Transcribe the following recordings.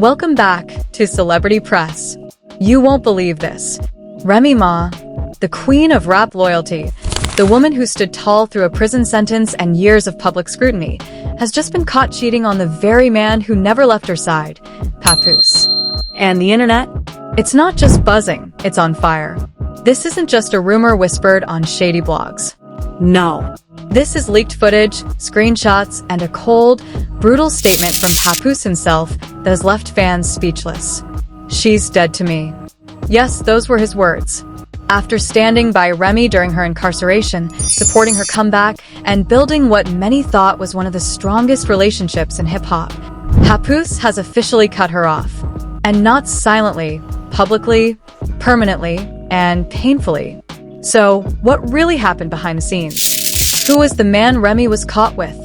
Welcome back to Celebrity Press. You won't believe this. Remy Ma, the queen of rap loyalty, the woman who stood tall through a prison sentence and years of public scrutiny, has just been caught cheating on the very man who never left her side, Papoose. And the internet? It's not just buzzing, it's on fire. This isn't just a rumor whispered on shady blogs. No. This is leaked footage, screenshots, and a cold, brutal statement from Papoose himself that has left fans speechless. "She's dead to me." Yes, those were his words. After standing by Remy during her incarceration, supporting her comeback, and building what many thought was one of the strongest relationships in hip-hop, Papoose has officially cut her off. And not silently, publicly, permanently, and painfully. So, what really happened behind the scenes? Who was the man Remy was caught with?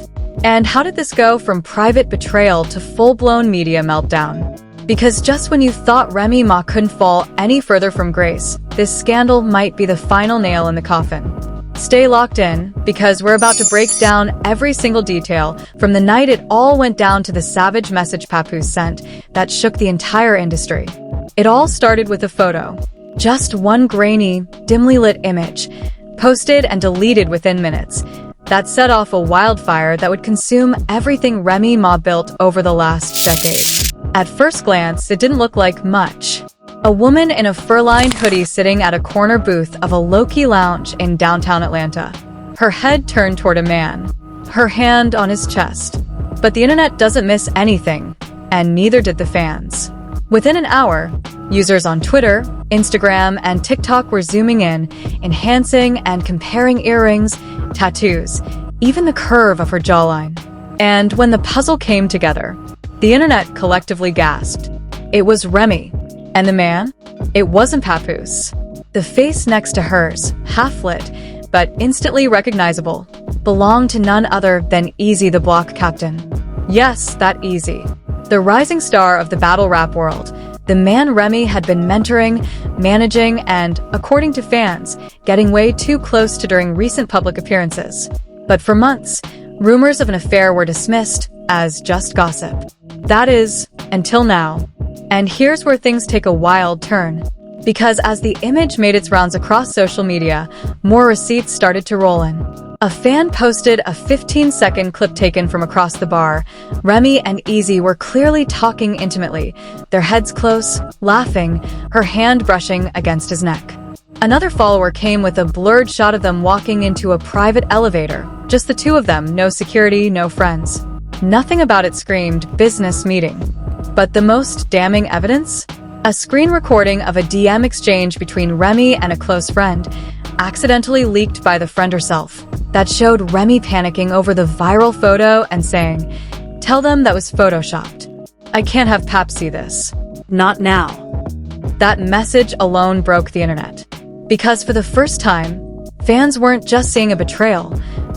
And how did this go from private betrayal to full-blown media meltdown? Because just when you thought Remy Ma couldn't fall any further from grace, this scandal might be the final nail in the coffin. Stay locked in, because we're about to break down every single detail from the night it all went down to the savage message Papoose sent that shook the entire industry. It all started with a photo. Just one grainy, dimly lit image, posted and deleted within minutes, that set off a wildfire that would consume everything Remy Ma built over the last decade. At first glance, it didn't look like much. A woman in a fur-lined hoodie sitting at a corner booth of a low-key lounge in downtown Atlanta. Her head turned toward a man, her hand on his chest. But the internet doesn't miss anything, and neither did the fans. Within an hour, users on Twitter, Instagram, and TikTok were zooming in, enhancing and comparing earrings, tattoos, even the curve of her jawline. And when the puzzle came together, the internet collectively gasped. It was Remy. And the man? It wasn't Papoose. The face next to hers, half-lit, but instantly recognizable, belonged to none other than Easy the Block Captain. Yes, that Easy. The rising star of the battle rap world, the man Remy had been mentoring, managing, and, according to fans, getting way too close to during recent public appearances. But for months, rumors of an affair were dismissed as just gossip. That is, until now. And here's where things take a wild turn. Because as the image made its rounds across social media, more receipts started to roll in. A fan posted a 15-second clip taken from across the bar. Remy and Easy were clearly talking intimately, their heads close, laughing, her hand brushing against his neck. Another follower came with a blurred shot of them walking into a private elevator. Just the two of them, no security, no friends. Nothing about it screamed business meeting. But the most damning evidence? A screen recording of a DM exchange between Remy and a close friend, accidentally leaked by the friend herself, that showed Remy panicking over the viral photo and saying, "Tell them that was photoshopped. I can't have Pap see this. Not now." That message alone broke the internet. Because for the first time, fans weren't just seeing a betrayal.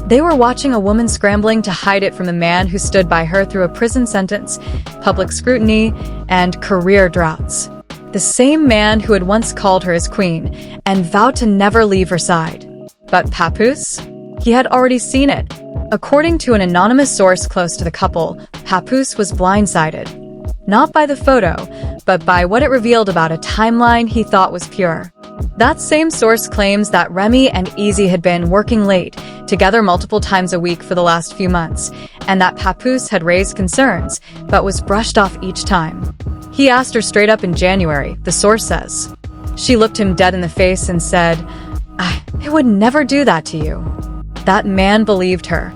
They were watching a woman scrambling to hide it from the man who stood by her through a prison sentence, public scrutiny, and career droughts. The same man who had once called her his queen and vowed to never leave her side. But Papoose? He had already seen it. According to an anonymous source close to the couple, Papoose was blindsided. Not by the photo, but by what it revealed about a timeline he thought was pure. That same source claims that Remy and Easy had been working late, together multiple times a week for the last few months, and that Papoose had raised concerns, but was brushed off each time. He asked her straight up in January, the source says. She looked him dead in the face and said, "I would never do that to you." That man believed her.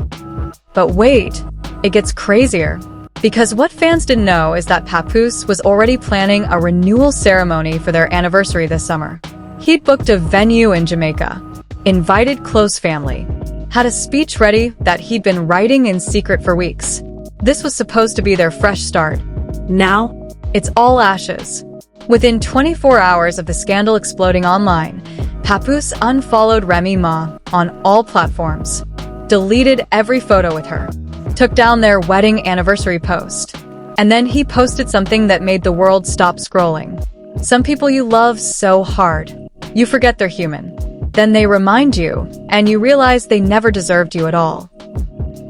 But wait, it gets crazier. Because what fans didn't know is that Papoose was already planning a renewal ceremony for their anniversary this summer. He'd booked a venue in Jamaica, invited close family, had a speech ready that he'd been writing in secret for weeks. This was supposed to be their fresh start. Now, it's all ashes. Within 24 hours of the scandal exploding online, Papoose unfollowed Remy Ma on all platforms, deleted every photo with her, took down their wedding anniversary post. And then he posted something that made the world stop scrolling. Some people you love so hard, you forget they're human. Then they remind you, and you realize they never deserved you at all.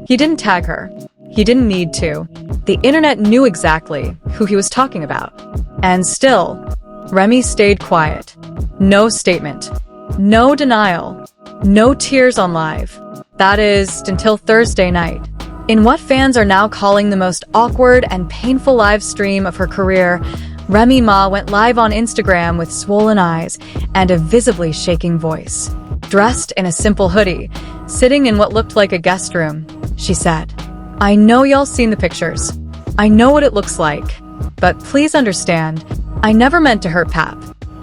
He didn't tag her. He didn't need to. The internet knew exactly who he was talking about. And still, Remy stayed quiet. No statement. No denial. No tears on live. That is, until Thursday night. In what fans are now calling the most awkward and painful live stream of her career, Remy Ma went live on Instagram with swollen eyes and a visibly shaking voice. Dressed in a simple hoodie, sitting in what looked like a guest room, she said, "I know y'all seen the pictures. I know what it looks like. But please understand, I never meant to hurt Pap.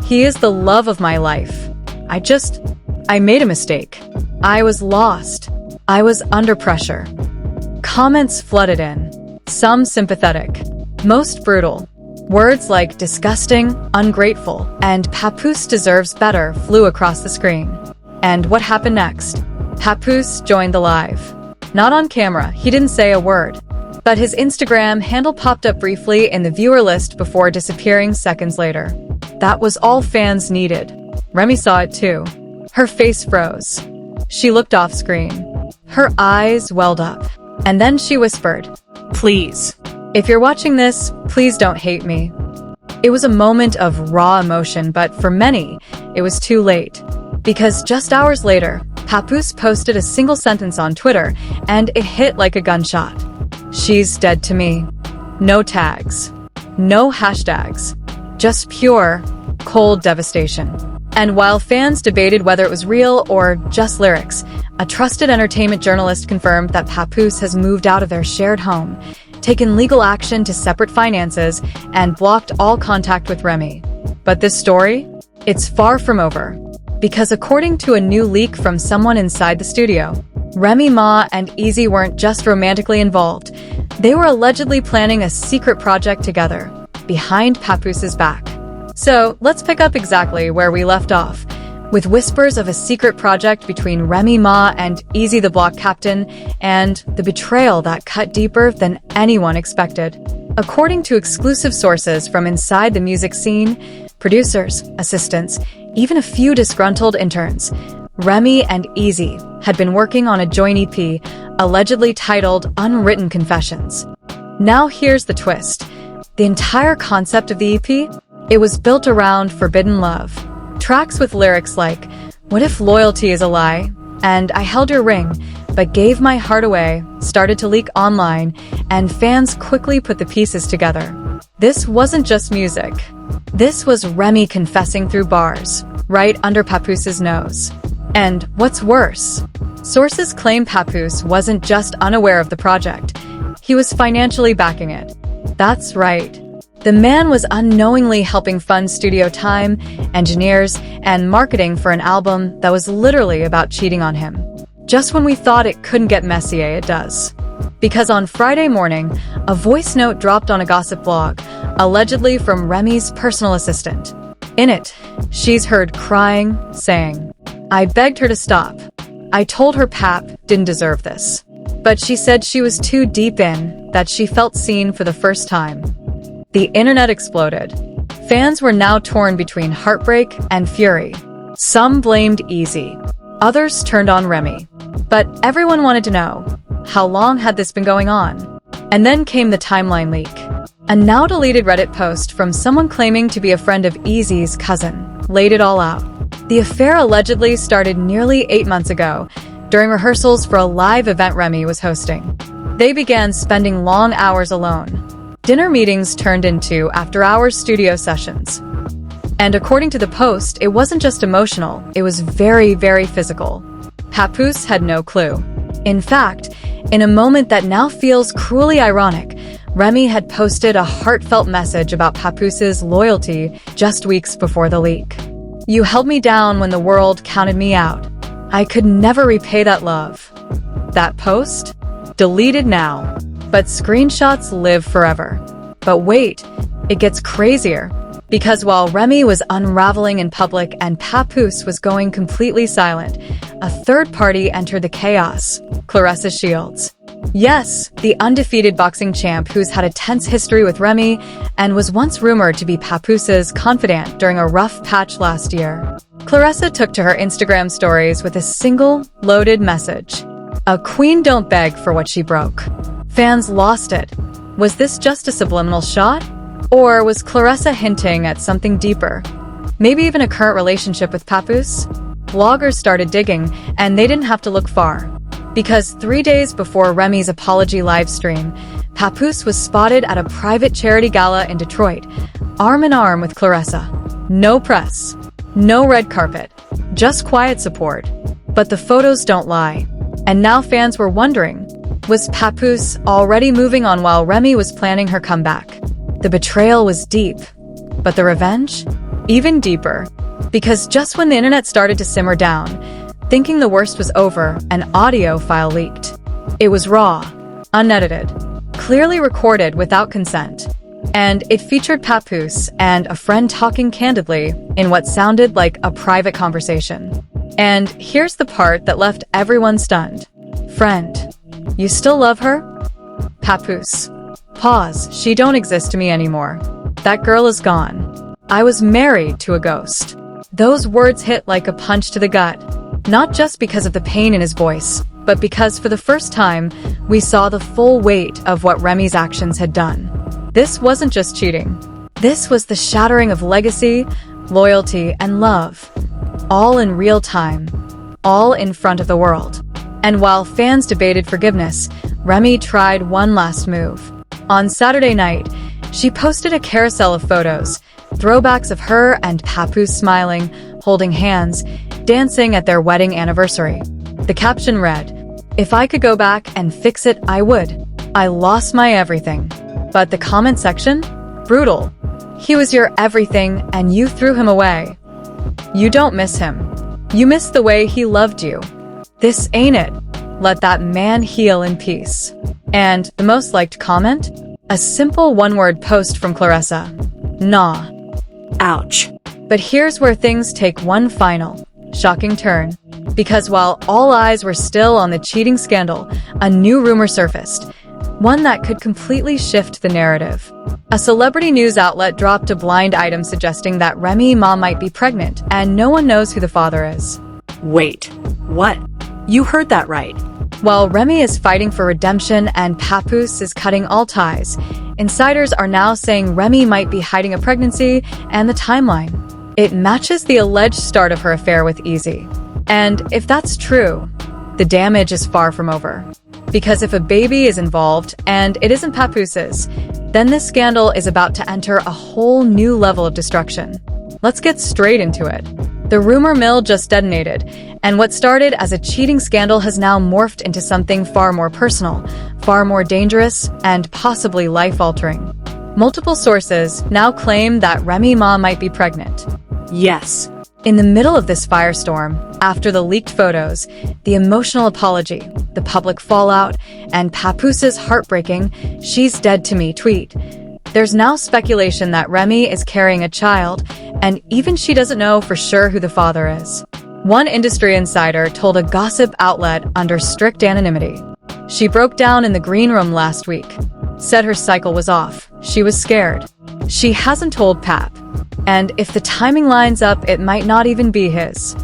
He is the love of my life. I made a mistake. I was lost. I was under pressure." Comments flooded in, some sympathetic, most brutal. Words like disgusting, ungrateful, and Papoose deserves better flew across the screen. And what happened next? Papoose joined the live. Not on camera, he didn't say a word. But his Instagram handle popped up briefly in the viewer list before disappearing seconds later. That was all fans needed. Remy saw it too. Her face froze. She looked off screen. Her eyes welled up. And then she whispered, "Please. If you're watching this, please don't hate me." It was a moment of raw emotion, but for many, it was too late. Because just hours later, Papoose posted a single sentence on Twitter, and it hit like a gunshot. "She's dead to me." No tags. No hashtags. Just pure, cold devastation. And while fans debated whether it was real or just lyrics, a trusted entertainment journalist confirmed that Papoose has moved out of their shared home, taken legal action to separate finances, and blocked all contact with Remy. But this story? It's far from over. Because according to a new leak from someone inside the studio, Remy Ma and Easy weren't just romantically involved. They were allegedly planning a secret project together, behind Papoose's back. So, let's pick up exactly where we left off, with whispers of a secret project between Remy Ma and Easy the Block Captain, and the betrayal that cut deeper than anyone expected. According to exclusive sources from inside the music scene, producers, assistants, even a few disgruntled interns, Remy and Easy had been working on a joint EP, allegedly titled Unwritten Confessions. Now here's the twist. The entire concept of the EP? It was built around forbidden love. Tracks with lyrics like, "What if loyalty is a lie?" and "I held your ring, but gave my heart away," started to leak online, and fans quickly put the pieces together. This wasn't just music. This was Remy confessing through bars, right under Papoose's nose. And what's worse, sources claim Papoose wasn't just unaware of the project. He was financially backing it. That's right. The man was unknowingly helping fund studio time, engineers, and marketing for an album that was literally about cheating on him. Just when we thought it couldn't get messier, it does. Because on Friday morning, a voice note dropped on a gossip blog, allegedly from Remy's personal assistant. In it, she's heard crying, saying, "I begged her to stop. I told her Pap didn't deserve this. But she said she was too deep in, that she felt seen for the first time." The internet exploded. Fans were now torn between heartbreak and fury. Some blamed Easy. Others turned on Remy. But everyone wanted to know, how long had this been going on? And then came the timeline leak. A now-deleted Reddit post from someone claiming to be a friend of Easy's cousin laid it all out. The affair allegedly started nearly 8 months ago, during rehearsals for a live event Remy was hosting. They began spending long hours alone. Dinner meetings turned into after-hours studio sessions. And according to the post, it wasn't just emotional, it was very, very physical. Papoose had no clue. In fact, in a moment that now feels cruelly ironic, Remy had posted a heartfelt message about Papoose's loyalty just weeks before the leak. "You held me down when the world counted me out. I could never repay that love." That post? Deleted now. But screenshots live forever. But wait, it gets crazier. Because while Remy was unraveling in public and Papoose was going completely silent, a third party entered the chaos, Claressa Shields. Yes, the undefeated boxing champ who's had a tense history with Remy and was once rumored to be Papoose's confidant during a rough patch last year. Claressa took to her Instagram stories with a single, loaded message. "A queen don't beg for what she broke." Fans lost it. Was this just a subliminal shot? Or was Claressa hinting at something deeper? Maybe even a current relationship with Papoose? Bloggers started digging, and they didn't have to look far. Because 3 days before Remy's apology livestream, Papoose was spotted at a private charity gala in Detroit, arm in arm with Claressa. No press, no red carpet, just quiet support. But the photos don't lie. And now fans were wondering, was Papoose already moving on while Remy was planning her comeback? The betrayal was deep, but the revenge? Even deeper. Because just when the internet started to simmer down, thinking the worst was over, an audio file leaked. It was raw, unedited, clearly recorded without consent. And it featured Papoose and a friend talking candidly in what sounded like a private conversation. And here's the part that left everyone stunned. Friend, you still love her? Papoose. Pause, she don't exist to me anymore. That girl is gone. I was married to a ghost. Those words hit like a punch to the gut. Not just because of the pain in his voice, but because for the first time, we saw the full weight of what Remy's actions had done. This wasn't just cheating. This was the shattering of legacy, loyalty, and love. All in real time. All in front of the world. And while fans debated forgiveness, Remy tried one last move. On Saturday night, she posted a carousel of photos, throwbacks of her and Papoose smiling, holding hands, dancing at their wedding anniversary. The caption read, "If I could go back and fix it, I would. I lost my everything." But the comment section? Brutal. He was your everything and you threw him away. You don't miss him. You miss the way he loved you. This ain't it. Let that man heal in peace. And the most liked comment? A simple one-word post from Claressa. Nah. Ouch. But here's where things take one final, shocking turn. Because while all eyes were still on the cheating scandal, a new rumor surfaced. One that could completely shift the narrative. A celebrity news outlet dropped a blind item suggesting that Remy Ma might be pregnant, and no one knows who the father is. Wait, what? You heard that right. While Remy is fighting for redemption and Papoose is cutting all ties, insiders are now saying Remy might be hiding a pregnancy and the timeline. It matches the alleged start of her affair with Easy. And if that's true, the damage is far from over. Because if a baby is involved, and it isn't Papoose's, then this scandal is about to enter a whole new level of destruction. Let's get straight into it. The rumor mill just detonated, and what started as a cheating scandal has now morphed into something far more personal, far more dangerous, and possibly life-altering. Multiple sources now claim that Remy Ma might be pregnant. Yes. In the middle of this firestorm, after the leaked photos, the emotional apology, the public fallout, and Papoose's heartbreaking "she's dead to me" tweet, there's now speculation that Remy is carrying a child, and even she doesn't know for sure who the father is. One industry insider told a gossip outlet under strict anonymity. She broke down in the green room last week, said her cycle was off, she was scared. She hasn't told Pap. And if the timing lines up, it might not even be his.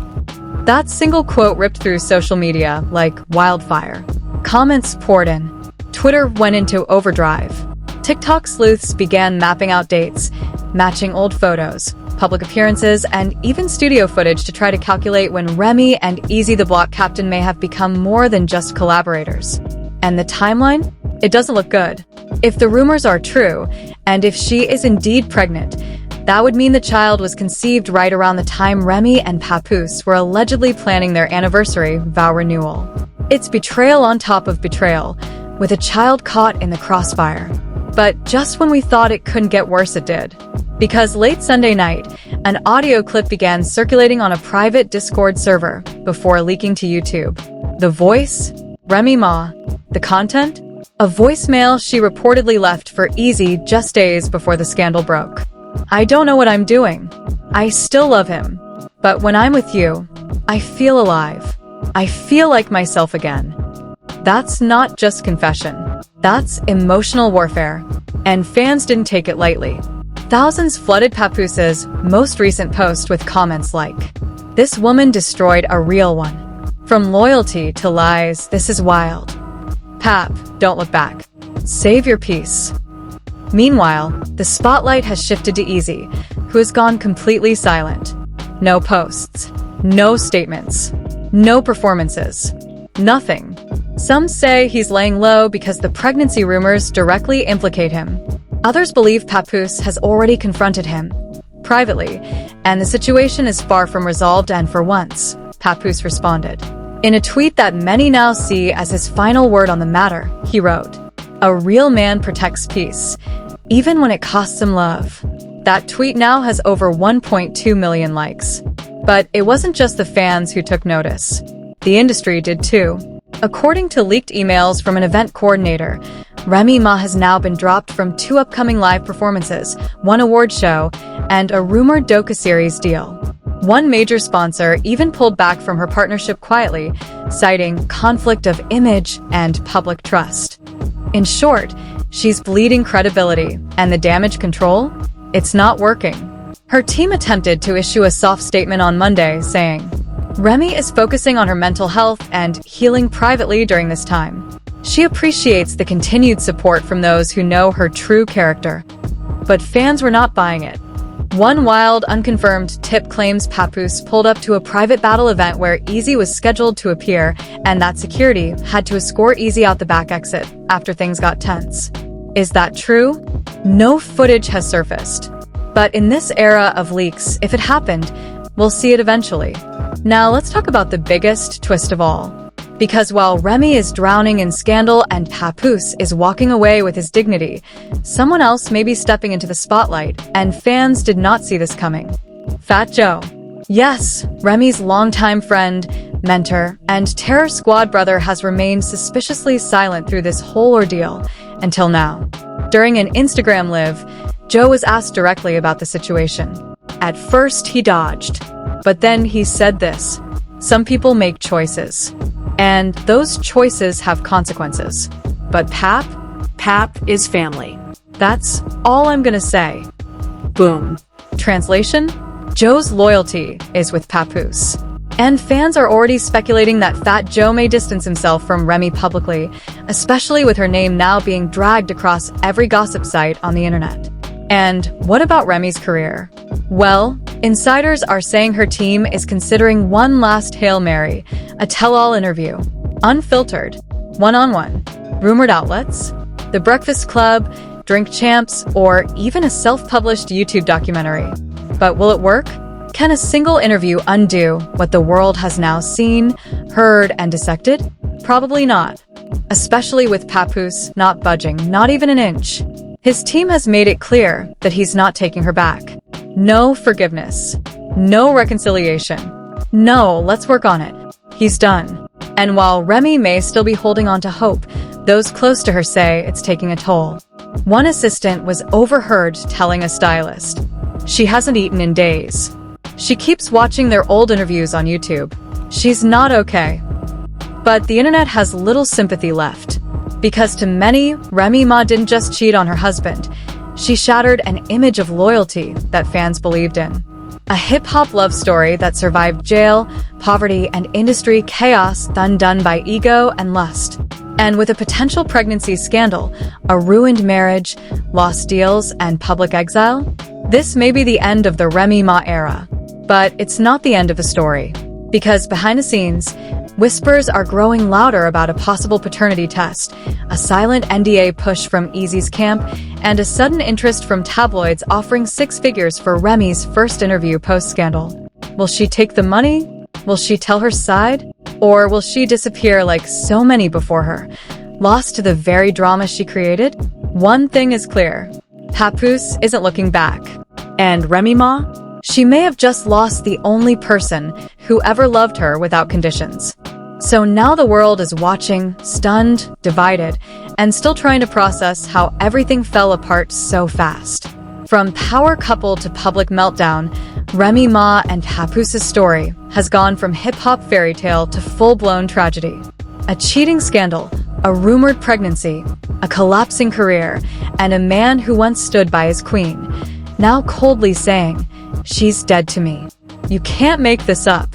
That single quote ripped through social media like wildfire. Comments poured in. Twitter went into overdrive. TikTok sleuths began mapping out dates, matching old photos, public appearances, and even studio footage to try to calculate when Remy and Easy the Block Captain may have become more than just collaborators. And the timeline? It doesn't look good. If the rumors are true, and if she is indeed pregnant, that would mean the child was conceived right around the time Remy and Papoose were allegedly planning their anniversary vow renewal. It's betrayal on top of betrayal, with a child caught in the crossfire. But just when we thought it couldn't get worse, it did. Because late Sunday night, an audio clip began circulating on a private Discord server before leaking to YouTube. The voice? Remy Ma. The content? A voicemail she reportedly left for Easy just days before the scandal broke. "I don't know what I'm doing. I still love him. But when I'm with you, I feel alive. I feel like myself again." That's not just confession. That's emotional warfare. And fans didn't take it lightly. Thousands flooded Papoose's most recent post with comments like, "This woman destroyed a real one. From loyalty to lies, this is wild. Pap, don't look back. Save your peace. Meanwhile, the spotlight has shifted to Easy, who has gone completely silent. No posts, no statements, no performances, nothing. Some say he's laying low because the pregnancy rumors directly implicate him. Others believe Papoose has already confronted him, privately, and the situation is far from resolved, and for once, Papoose responded. In a tweet that many now see as his final word on the matter, he wrote, "A real man protects peace, even when it costs him love." That tweet now has over 1.2 million likes. But it wasn't just the fans who took notice. The industry did too. According to leaked emails from an event coordinator, Remy Ma has now been dropped from 2 upcoming live performances, 1 award show, and a rumored docu-series deal. One major sponsor even pulled back from her partnership quietly, citing conflict of image and public trust. In short, she's bleeding credibility, and the damage control? It's not working. Her team attempted to issue a soft statement on Monday, saying, "Remy is focusing on her mental health and healing privately during this time. She appreciates the continued support from those who know her true character." But fans were not buying it. One wild, unconfirmed tip claims Papoose pulled up to a private battle event where Easy was scheduled to appear, and that security had to escort Easy out the back exit after things got tense. Is that true? No footage has surfaced. But in this era of leaks, if it happened, we'll see it eventually. Now let's talk about the biggest twist of all. Because while Remy is drowning in scandal and Papoose is walking away with his dignity, someone else may be stepping into the spotlight, and fans did not see this coming. Fat Joe. Yes, Remy's longtime friend, mentor, and Terror Squad brother has remained suspiciously silent through this whole ordeal, until now. During an Instagram live, Joe was asked directly about the situation. At first, he dodged, but then he said this: "Some people make choices, and those choices have consequences. But Pap is family." That's all I'm gonna say. Boom. Translation? Joe's loyalty is with Papoose. And fans are already speculating that Fat Joe may distance himself from Remy publicly, especially with her name now being dragged across every gossip site on the internet. And what about Remy's career? Well, insiders are saying her team is considering one last Hail Mary, a tell-all interview. Unfiltered, one-on-one. Rumored outlets, The Breakfast Club, Drink Champs, or even a self-published YouTube documentary. But will it work? Can a single interview undo what the world has now seen, heard, and dissected? Probably not. Especially with Papoose not budging, not even an inch. His team has made it clear that he's not taking her back. No forgiveness. No reconciliation. No, let's work on it. He's done. And while Remy may still be holding on to hope, those close to her say it's taking a toll. One assistant was overheard telling a stylist, "She hasn't eaten in days. She keeps watching their old interviews on YouTube. She's not okay." But the internet has little sympathy left. Because to many, Remy Ma didn't just cheat on her husband. She shattered an image of loyalty that fans believed in. A hip-hop love story that survived jail, poverty, and industry chaos undone by ego and lust. And with a potential pregnancy scandal, a ruined marriage, lost deals, and public exile, this may be the end of the Remy Ma era. But it's not the end of the story. Because behind the scenes, whispers are growing louder about a possible paternity test, a silent NDA push from Easy's camp, and a sudden interest from tabloids offering 6 figures for Remy's first interview post-scandal. Will she take the money? Will she tell her side? Or will she disappear like so many before her, lost to the very drama she created? One thing is clear. Papoose isn't looking back. And Remy Ma? She may have just lost the only person who ever loved her without conditions. So now the world is watching, stunned, divided, and still trying to process how everything fell apart so fast. From power couple to public meltdown, Remy Ma and Papoose's story has gone from hip-hop fairy tale to full-blown tragedy. A cheating scandal, a rumored pregnancy, a collapsing career, and a man who once stood by his queen, now coldly saying, "She's dead to me." You can't make this up.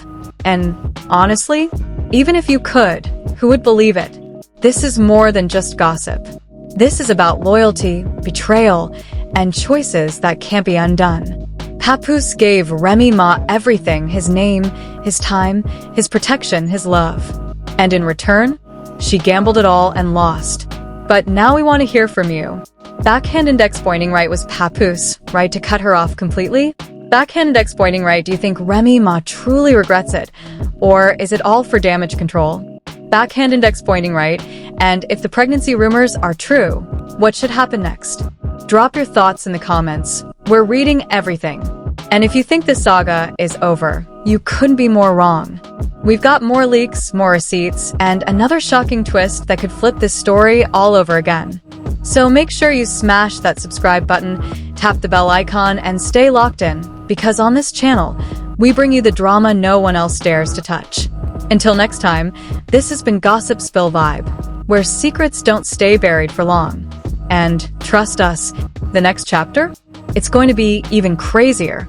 And honestly, even if you could, who would believe it? This is more than just gossip. This is about loyalty, betrayal, and choices that can't be undone. Papoose gave Remy Ma everything: his name, his time, his protection, his love. And in return, she gambled it all and lost. But now we want to hear from you. Backhand index pointing right, was Papoose right to cut her off completely? Backhand index pointing right, do you think Remy Ma truly regrets it? Or is it all for damage control? Backhand index pointing right, and if the pregnancy rumors are true, what should happen next? Drop your thoughts in the comments. We're reading everything. And if you think this saga is over, you couldn't be more wrong. We've got more leaks, more receipts, and another shocking twist that could flip this story all over again. So make sure you smash that subscribe button, tap the bell icon, and stay locked in, because on this channel, we bring you the drama no one else dares to touch. Until next time, this has been Gossip Spill Vibe, where secrets don't stay buried for long. And trust us, the next chapter? It's going to be even crazier.